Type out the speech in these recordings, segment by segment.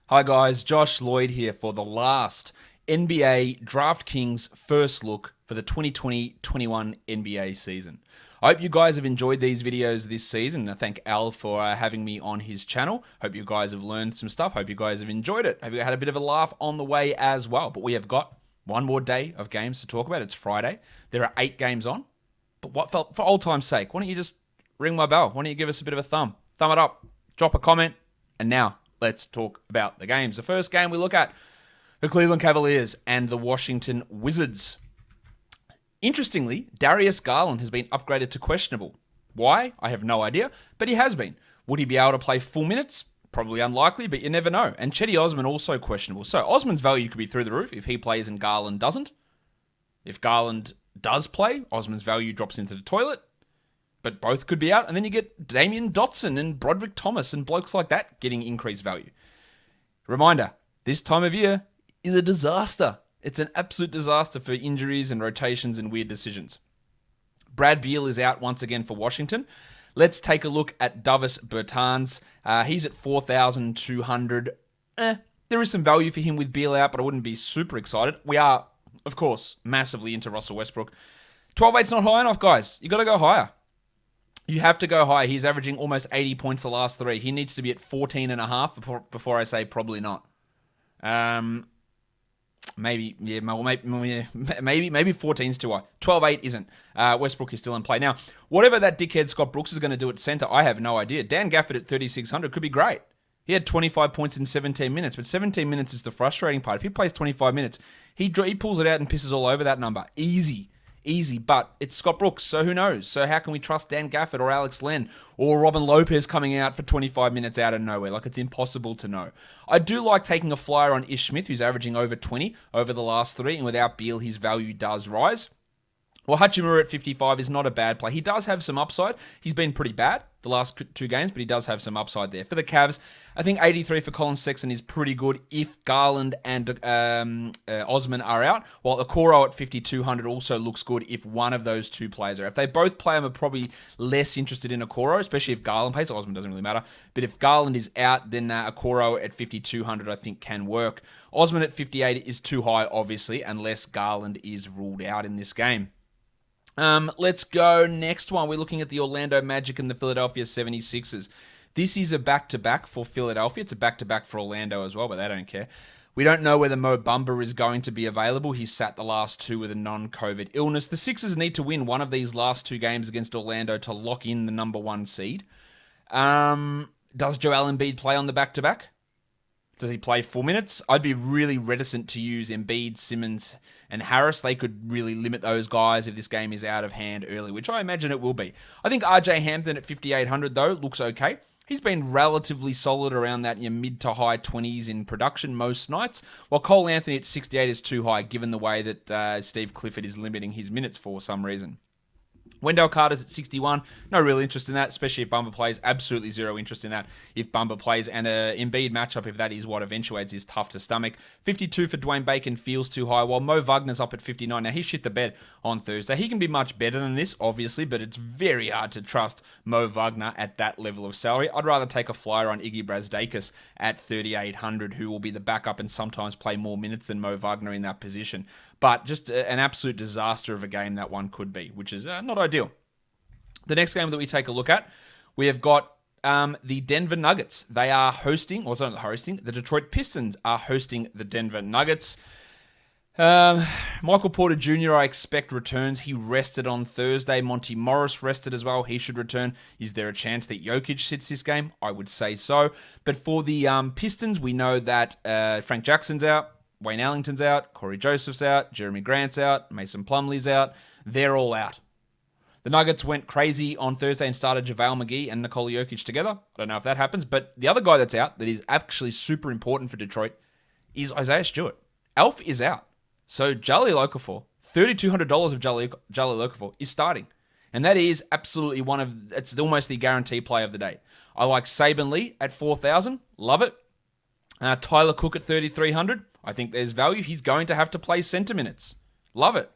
Hi guys, Josh Lloyd here for the last NBA DraftKings first look for the 2020-21 NBA season. I hope you guys have enjoyed these videos this season. I thank Al for having me on his channel. Hope you guys have learned some stuff. Hope you guys have enjoyed it. Hope you had a bit of a laugh on the way as well. But we have got one more day of games to talk about. It's Friday. There are 8 games on. But what felt for old time's sake, why don't you just ring my bell? Why don't you give us a bit of a thumb it up, drop a comment, and now let's talk about the games. The first game we look at, the Cleveland Cavaliers and the Washington Wizards. Interestingly, Darius Garland has been upgraded to questionable. Why? I have no idea, but he has been. Would he be able to play full minutes? Probably unlikely, but you never know. And Chetty Osman also questionable. So Osman's value could be through the roof if he plays and Garland doesn't. If Garland does play, Osman's value drops into the toilet. But both could be out, and then you get Damian Dotson and Broderick Thomas and blokes like that getting increased value. Reminder, this time of year is a disaster. It's an absolute disaster for injuries and rotations and weird decisions. Brad Beal is out once again for Washington. Let's take a look at Davis Bertans. He's at 4,200. There is some value for him with Beal out, but I wouldn't be super excited. We are, of course, massively into Russell Westbrook. 12-8's not high enough, guys. You got to go higher. You have to go high. He's averaging almost 80 points the last 3. He needs to be at 14.5 before I say probably not. Maybe 14's too high. 12-8 isn't. Westbrook is still in play. Now, whatever that dickhead Scott Brooks is going to do at center, I have no idea. Dan Gafford at 3,600 could be great. He had 25 points in 17 minutes, but 17 minutes is the frustrating part. If he plays 25 minutes, he pulls it out and pisses all over that number. Easy, but it's Scott Brooks, so who knows? So how can we trust Dan Gafford or Alex Len or Robin Lopez coming out for 25 minutes out of nowhere? Like, it's impossible to know. I do like taking a flyer on Ish Smith, who's averaging over 20 over the last 3, and without Beal, his value does rise. Well, Hachimura at 55 is not a bad play. He does have some upside. He's been pretty bad the last 2 games, but he does have some upside there. For the Cavs, I think 83 for Colin Sexton is pretty good if Garland and Osman are out, while Okoro at 5,200 also looks good if one of those 2 players are. If they both play, I'm probably less interested in Okoro, especially if Garland plays. Osman doesn't really matter. But if Garland is out, then Okoro at 5,200 I think can work. Osman at 58 is too high, obviously, unless Garland is ruled out in this game. Let's go next one. We're looking at the Orlando Magic and the Philadelphia 76ers. This is a back-to-back for Philadelphia. It's a back-to-back for Orlando as well, but they don't care. We don't know whether Mo Bamba is going to be available. He's sat the last 2 with a non-COVID illness. The Sixers need to win one of these last 2 games against Orlando to lock in the number 1 seed. Does Joel Embiid play on the back-to-back? Does he play full minutes? I'd be really reticent to use Embiid, Simmons, and Harris. They could really limit those guys if this game is out of hand early, which I imagine it will be. I think RJ Hampton at 5,800, though, looks okay. He's been relatively solid around that mid to high 20s in production most nights, while Cole Anthony at 68 is too high, given the way that Steve Clifford is limiting his minutes for some reason. Wendell Carter's at 61. No real interest in that, especially if Bumba plays. Absolutely zero interest in that if Bumba plays. And an Embiid matchup, if that is what eventuates, is tough to stomach. 52 for Dwayne Bacon feels too high, while Mo Wagner's up at 59. Now, he shit the bed on Thursday. He can be much better than this, obviously, but it's very hard to trust Mo Wagner at that level of salary. I'd rather take a flyer on Iggy Brasdakis at 3,800, who will be the backup and sometimes play more minutes than Mo Wagner in that position. But just an absolute disaster of a game that one could be, which is not ideal. The next game that we take a look at, we have got the Denver Nuggets. They are hosting, or not hosting, the Detroit Pistons are hosting the Denver Nuggets. Michael Porter Jr., I expect, returns. He rested on Thursday. Monty Morris rested as well. He should return. Is there a chance that Jokic sits this game? I would say so. But for the Pistons, we know that Frank Jackson's out. Wayne Ellington's out, Corey Joseph's out, Jeremy Grant's out, Mason Plumlee's out. They're all out. The Nuggets went crazy on Thursday and started JaVale McGee and Nikola Jokic together. I don't know if that happens, but the other guy that's out that is actually super important for Detroit is Isaiah Stewart. Elf is out. So Jahlil Okafor, $3,200 of Jahlil Okafor is starting. And that is absolutely it's almost the guarantee play of the day. I like Saban Lee at 4,000. Love it. Tyler Cook at 3,300. I think there's value. He's going to have to play center minutes. Love it.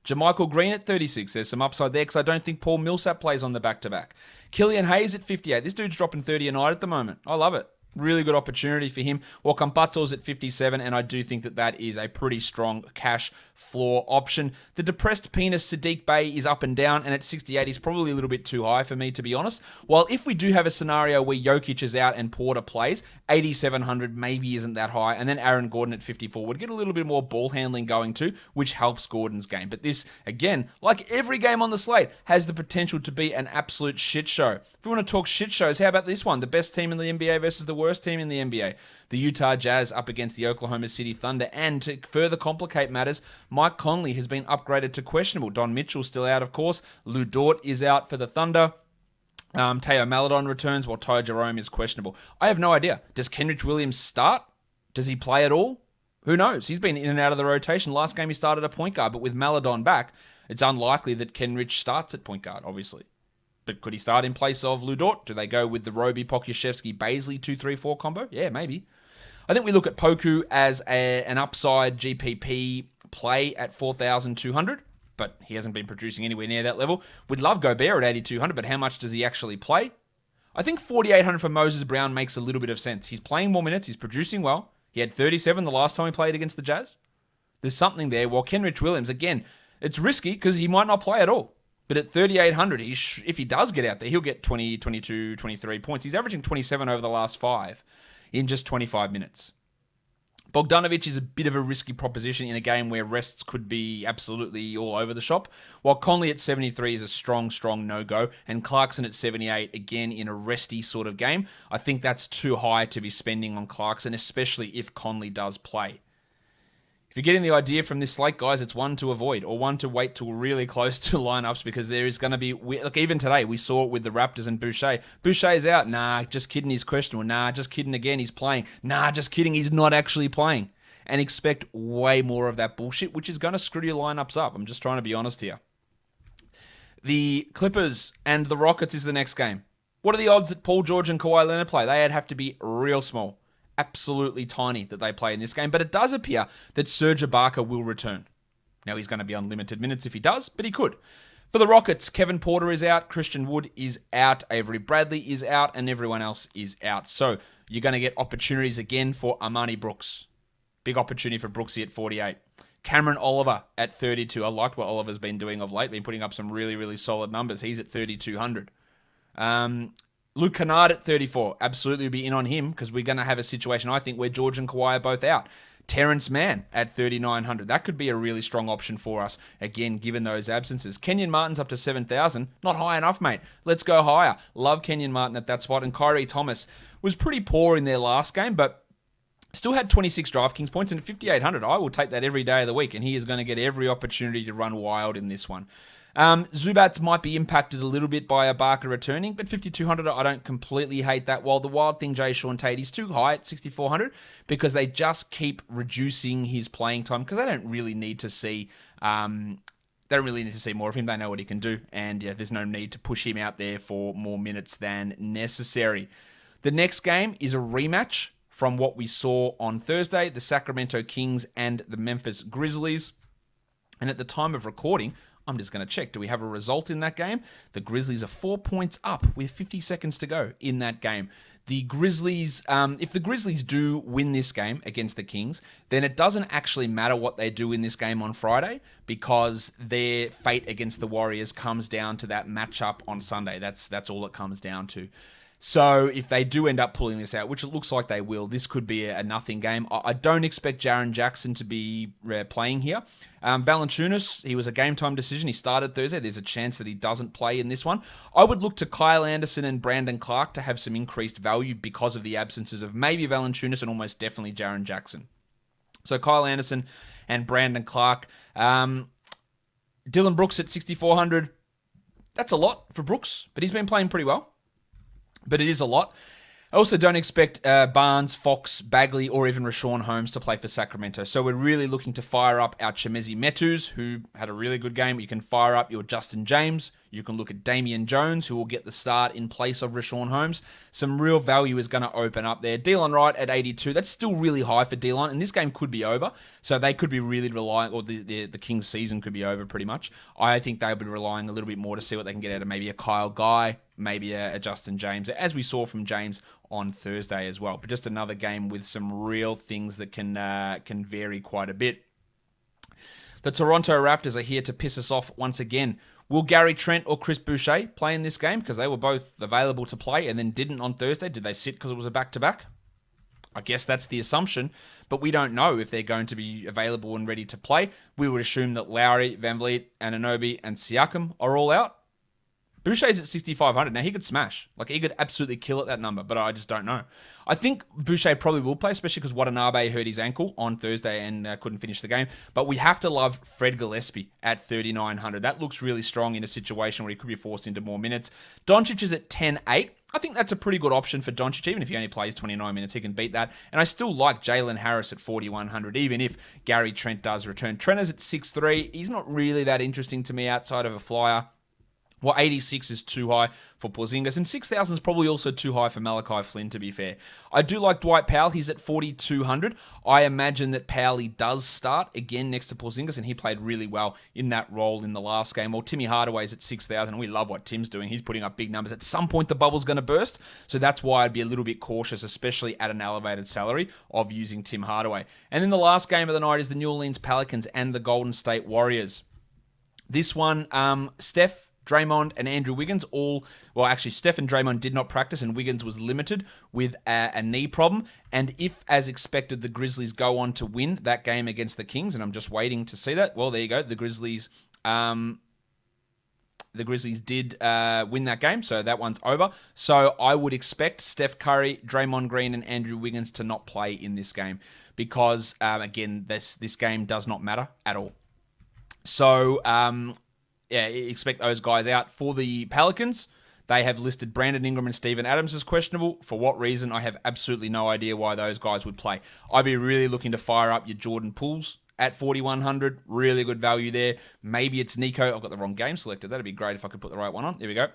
JaMychal Green at 36. There's some upside there because I don't think Paul Millsap plays on the back-to-back. Killian Hayes at 58. This dude's dropping 30 a night at the moment. I love it. Really good opportunity for him. Well, Campazzo's at 57, and I do think that is a pretty strong cash floor option. The depressed penis Sadiq Bey is up and down, and at 68, he's probably a little bit too high for me, to be honest. While if we do have a scenario where Jokic is out and Porter plays, 8,700 maybe isn't that high, and then Aaron Gordon at 54 would get a little bit more ball handling going too, which helps Gordon's game. But this, again, like every game on the slate, has the potential to be an absolute shit show. If we want to talk shit shows, how about this one? The best team in the NBA versus the worst team in the NBA. The Utah Jazz up against the Oklahoma City Thunder. And to further complicate matters, Mike Conley has been upgraded to questionable. Don Mitchell still out, of course. Lou Dort is out for the Thunder. Teo Maledon returns while Ty Jerome is questionable. I have no idea. Does Kenrich Williams start? Does he play at all? Who knows? He's been in and out of the rotation. Last game he started at point guard, but with Maledon back, it's unlikely that Kenrich starts at point guard, obviously. But could he start in place of Lou Dort? Do they go with the Roby, Pokusevski, Baisley 2-3-4 combo? Yeah, maybe. I think we look at Poku as an upside GPP play at 4,200, but he hasn't been producing anywhere near that level. We'd love Gobert at 8,200, but how much does he actually play? I think 4,800 for Moses Brown makes a little bit of sense. He's playing more minutes. He's producing well. He had 37 the last time he played against the Jazz. There's something there. While Kenrich Williams, again, it's risky because he might not play at all. But at 3,800, if he does get out there, he'll get 20, 22, 23 points. He's averaging 27 over the last 5 in just 25 minutes. Bogdanovic is a bit of a risky proposition in a game where rests could be absolutely all over the shop, while Conley at 73 is a strong no-go, and Clarkson at 78, again, in a resty sort of game. I think that's too high to be spending on Clarkson, especially if Conley does play. If you're getting the idea from this slate, guys, it's one to avoid or one to wait till really close to lineups because there is going to be... Look, even today, we saw it with the Raptors and Boucher. Boucher's out. Nah, just kidding, he's questionable. Nah, just kidding again, he's playing. Nah, just kidding, he's not actually playing. And expect way more of that bullshit, which is going to screw your lineups up. I'm just trying to be honest here. The Clippers and the Rockets is the next game. What are the odds that Paul George and Kawhi Leonard play? They'd have to be real small. Absolutely tiny that they play in this game, but it does appear that Serge Ibaka will return. Now, he's going to be on limited minutes if he does, but he could. For the Rockets, Kevin Porter is out, Christian Wood is out, Avery Bradley is out, and everyone else is out. So you're going to get opportunities again for Armani Brooks. Big opportunity for Brooksy at 48. Cameron Oliver at 32. I liked what Oliver's been doing of late, been putting up some really, really solid numbers. He's at 3,200. Luke Kennard at 34. Absolutely be in on him because we're going to have a situation, I think, where George and Kawhi are both out. Terrence Mann at 3,900. That could be a really strong option for us, again, given those absences. Kenyon Martin's up to 7,000. Not high enough, mate. Let's go higher. Love Kenyon Martin at that spot. And Kyrie Thomas was pretty poor in their last game, but still had 26 DraftKings points. And at 5,800, I will take that every day of the week. And he is going to get every opportunity to run wild in this one. Zubats might be impacted a little bit by Ibaka returning, but 5,200, I don't completely hate that. While the wild thing, Jay Sean Tate, is too high at 6,400 because they just keep reducing his playing time because they don't really need to see more of him. They know what he can do, and yeah, there's no need to push him out there for more minutes than necessary. The next game is a rematch from what we saw on Thursday, the Sacramento Kings and the Memphis Grizzlies. And at the time of recording, I'm just going to check. Do we have a result in that game? The Grizzlies are 4 points up with 50 seconds to go in that game. The Grizzlies, if the Grizzlies do win this game against the Kings, then it doesn't actually matter what they do in this game on Friday because their fate against the Warriors comes down to that matchup on Sunday. That's all it comes down to. So if they do end up pulling this out, which it looks like they will, this could be a nothing game. I don't expect Jaren Jackson to be playing here. Valanciunas, he was a game time decision. He started Thursday. There's a chance that he doesn't play in this one. I would look to Kyle Anderson and Brandon Clark to have some increased value because of the absences of maybe Valanciunas and almost definitely Jaren Jackson. So Kyle Anderson and Brandon Clark. Dylan Brooks at 6,400. That's a lot for Brooks, but he's been playing pretty well. But it is a lot. I also don't expect Barnes, Fox, Bagley, or even Rashawn Holmes to play for Sacramento. So we're really looking to fire up our Chemezi Metus, who had a really good game. You can fire up your Justin James. You can look at Damian Jones, who will get the start in place of Rashawn Holmes. Some real value is going to open up there. Delon Wright at 82. That's still really high for Delon, and this game could be over. So they could be really relying, or the Kings season could be over pretty much. I think they'll be relying a little bit more to see what they can get out of maybe a Kyle Guy, maybe a Justin James, as we saw from James on Thursday as well. But just another game with some real things that can vary quite a bit. The Toronto Raptors are here to piss us off once again. Will Gary Trent or Chris Boucher play in this game? Because they were both available to play and then didn't on Thursday. Did they sit because it was a back-to-back? I guess that's the assumption, but we don't know if they're going to be available and ready to play. We would assume that Lowry, Van Vliet, Anunoby, and Siakam are all out. Boucher's at 6,500. Now, he could smash. Like, he could absolutely kill at that number, but I just don't know. I think Boucher probably will play, especially because Watanabe hurt his ankle on Thursday and couldn't finish the game. But we have to love Fred Gillespie at 3,900. That looks really strong in a situation where he could be forced into more minutes. Doncic is at 10,800. I think that's a pretty good option for Doncic. Even if he only plays 29 minutes, he can beat that. And I still like Jalen Harris at 4,100, even if Gary Trent does return. Trent is at 6,300. He's not really that interesting to me outside of a flyer. Well, 86 is too high for Porzingis, and 6,000 is probably also too high for Malachi Flynn, to be fair. I do like Dwight Powell. He's at 4,200. I imagine that Powell does start again next to Porzingis, and he played really well in that role in the last game. Well, Timmy Hardaway's at 6,000, and we love what Tim's doing. He's putting up big numbers. At some point, the bubble's going to burst, so that's why I'd be a little bit cautious, especially at an elevated salary, of using Tim Hardaway. And then the last game of the night is the New Orleans Pelicans and the Golden State Warriors. This one, Steph, Draymond and Andrew Wiggins actually Steph and Draymond did not practice and Wiggins was limited with a knee problem. And if, as expected, the Grizzlies go on to win that game against the Kings, and I'm just waiting to see that, well, there you go. The Grizzlies did win that game, so that one's over. So I would expect Steph Curry, Draymond Green, and Andrew Wiggins to not play in this game because, again, this game does not matter at all. So, expect those guys out. For the Pelicans, they have listed Brandon Ingram and Steven Adams as questionable. For what reason? I have absolutely no idea why those guys would play. I'd be really looking to fire up your Jordan Pooles at 4,100. Really good value there. Maybe it's Nico. I've got the wrong game selected. That'd be great if I could put the right one on. There we go.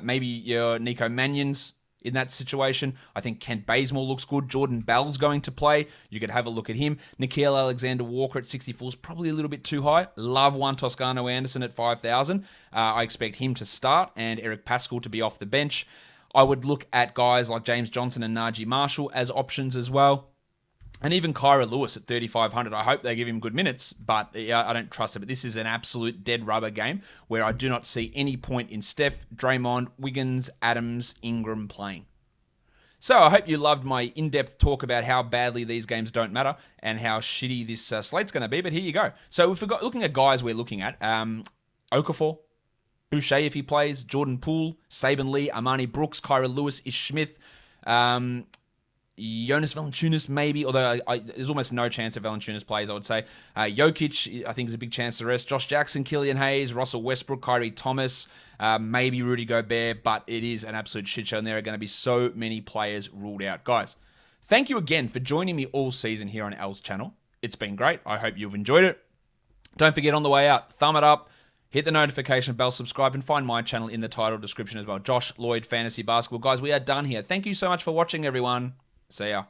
Maybe your Nico Mannions in that situation. I think Kent Bazemore looks good. Jordan Bell's going to play. You could have a look at him. Nickeil Alexander-Walker at 64 is probably a little bit too high. Love Juan Toscano Anderson at 5,000. I expect him to start and Eric Paschall to be off the bench. I would look at guys like James Johnson and Najee Marshall as options as well. And even Kyra Lewis at 3,500. I hope they give him good minutes, but I don't trust it. But this is an absolute dead rubber game where I do not see any point in Steph, Draymond, Wiggins, Adams, Ingram playing. So I hope you loved my in-depth talk about how badly these games don't matter and how shitty this slate's going to be. But here you go. So if we're looking at guys we're looking at, Okafor, Boucher if he plays, Jordan Poole, Saban Lee, Armani Brooks, Kyra Lewis, Ish Smith, Jonas Valanciunas maybe, although there's almost no chance of Valanciunas plays, I would say. Jokic, I think there's a big chance to rest. Josh Jackson, Killian Hayes, Russell Westbrook, Kyrie Thomas, maybe Rudy Gobert, but it is an absolute shit show, and there are going to be so many players ruled out. Guys, thank you again for joining me all season here on Al's channel. It's been great. I hope you've enjoyed it. Don't forget on the way out, thumb it up, hit the notification bell, subscribe, and find my channel in the title description as well. Josh Lloyd Fantasy Basketball. Guys, we are done here. Thank you so much for watching, everyone. See ya.